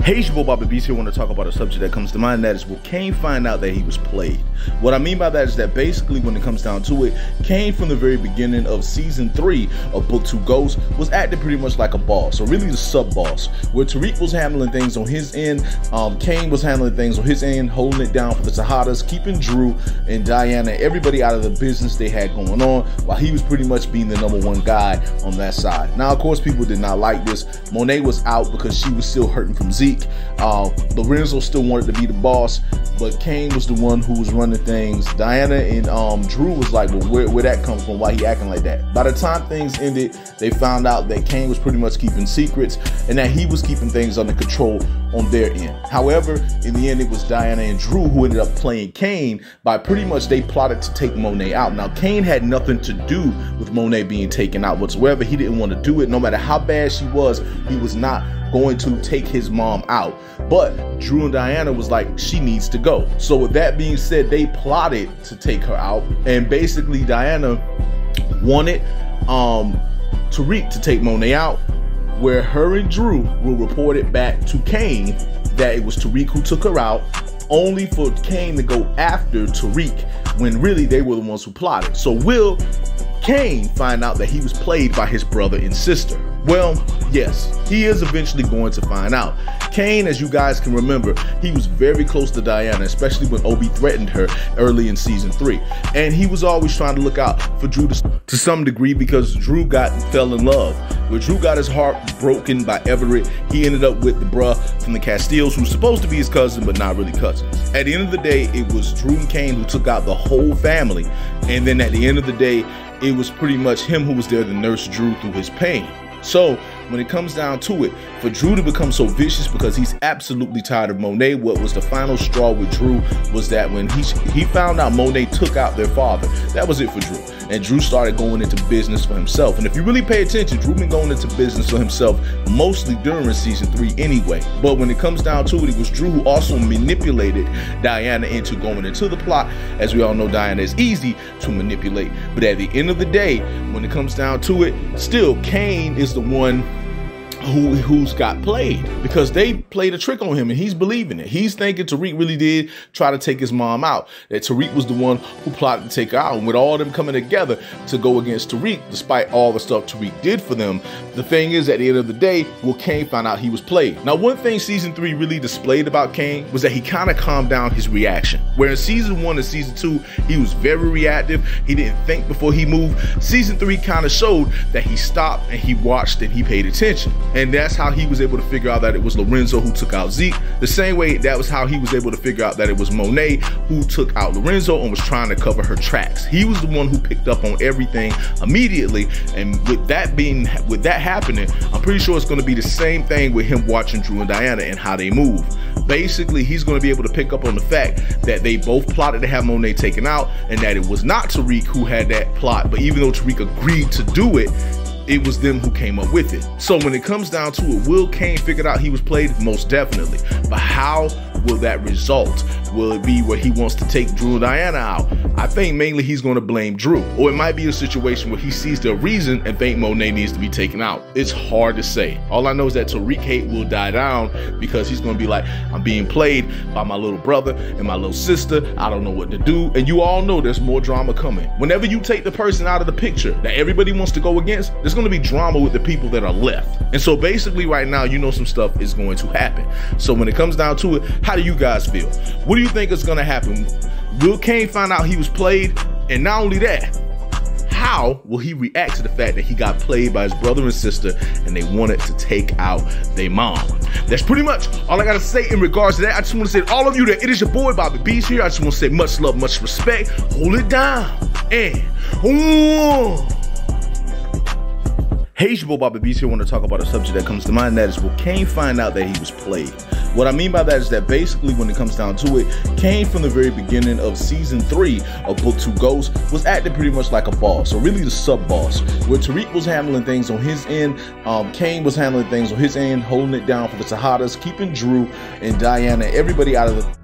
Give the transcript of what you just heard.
Hey, it's your boy Bobby Beast here. I want to talk about a subject that comes to mind, and that is, will Kane find out that he was played? What I mean by that is that basically when it comes down to it, Kane from the very beginning of season 3 of Book 2 Ghost was acting pretty much like a boss, or really the sub-boss, where Tariq was handling things on his end, Kane was handling things on his end, holding it down for the Tejadas, keeping Drew and Diana, everybody out of the business they had going on, while he was pretty much being the #1 guy on that side. Now, of course, people did not like this. Monet was out because she was still hurting from Zeke. Lorenzo still wanted to be the boss, but Kane was the one who was running things. Diana and Drew was like, well, where that comes from? Why he acting like that? By the time things ended, they found out that Kane was pretty much keeping secrets and that he was keeping things under control on their end. However, in the end, it was Diana and Drew who ended up playing Kane by pretty much they plotted to take Monet out. Now, Kane had nothing to do with Monet being taken out whatsoever. He didn't want to do it. No matter how bad she was, he was not going to take his mom out. But Drew and Diana was like, she needs to go. So with that being said, they plotted to take her out, and basically Diana wanted Tariq to take Monet out, where her and Drew will report it back to Kane that it was Tariq who took her out, only for Kane to go after Tariq when really they were the ones who plotted. So will Kane find out that he was played by his brother and sister? Well, yes, he is eventually going to find out. Kane, as you guys can remember, he was very close to Diana, especially when Obi threatened her early in season 3. And he was always trying to look out for Drew to some degree, because Drew fell in love. When Drew got his heart broken by Everett, he ended up with the bruh from the Castillos, who's supposed to be his cousin, but not really cousins. At the end of the day, it was Drew and Kane who took out the whole family. And then at the end of the day, it was pretty much him who was there to nurse Drew through his pain. So when it comes down to it, for Drew to become so vicious because he's absolutely tired of Monet, what was the final straw with Drew was that when he found out Monet took out their father, that was it for Drew. And Drew started going into business for himself. And if you really pay attention, Drew been going into business for himself mostly during season 3 anyway. But when it comes down to it, it was Drew who also manipulated Diana into going into the plot. As we all know, Diana is easy to manipulate. But at the end of the day, when it comes down to it, still Kane is the one who's got played, because they played a trick on him and he's believing it. He's thinking Tariq really did try to take his mom out, that Tariq was the one who plotted to take her out. And with all them coming together to go against Tariq, despite all the stuff Tariq did for them, the thing is, at the end of the day, will Kane find out he was played? Now, one thing season 3 really displayed about Kane was that he kind of calmed down his reaction. Where in season 1 and season 2, he was very reactive. He didn't think before he moved. Season 3 kind of showed that he stopped and he watched and he paid attention. And that's how he was able to figure out that it was Lorenzo who took out Zeke. The same way that was how he was able to figure out that it was Monet who took out Lorenzo and was trying to cover her tracks. He was the one who picked up on everything immediately. And with that happening, I'm pretty sure it's going to be the same thing with him watching Drew and Diana and how they move. Basically, he's going to be able to pick up on the fact that they both plotted to have Monet taken out, and that it was not Tariq who had that plot. But even though Tariq agreed to do it, it was them who came up with it. So when it comes down to it, will Kane figure out he was played? Most definitely. But how will that result? Will it be where he wants to take Drew and Diana out? I think mainly he's going to blame Drew. Or it might be a situation where he sees the reason and think Monet needs to be taken out. It's hard to say. All I know is that Tariq hate will die down, because he's going to be like, I'm being played by my little brother and my little sister. I don't know what to do. And you all know there's more drama coming. Whenever you take the person out of the picture that everybody wants to go against, there's going to be drama with the people that are left. And so basically right now, you know, some stuff is going to happen. So when it comes down to it, how do you guys feel? What do you think is going to happen? Will Kane find out he was played? And not only that, how will he react to the fact that he got played by his brother and sister and they wanted to take out their mom? That's pretty much all I gotta say in regards to that. I just want to say to all of you that it is your boy Bobby Beast here. I just want to say much love, much respect. Hold it down. And hey, it's your boy Bobby Beast here. I want to talk about a subject that comes to mind, and that is, will Kane find out that he was played? What I mean by that is that basically when it comes down to it, Kane from the very beginning of season 3 of Book 2 Ghost was acting pretty much like a boss, or really the sub-boss, where Tariq was handling things on his end, Kane was handling things on his end, holding it down for the Tejadas, keeping Drew and Diana, everybody out of the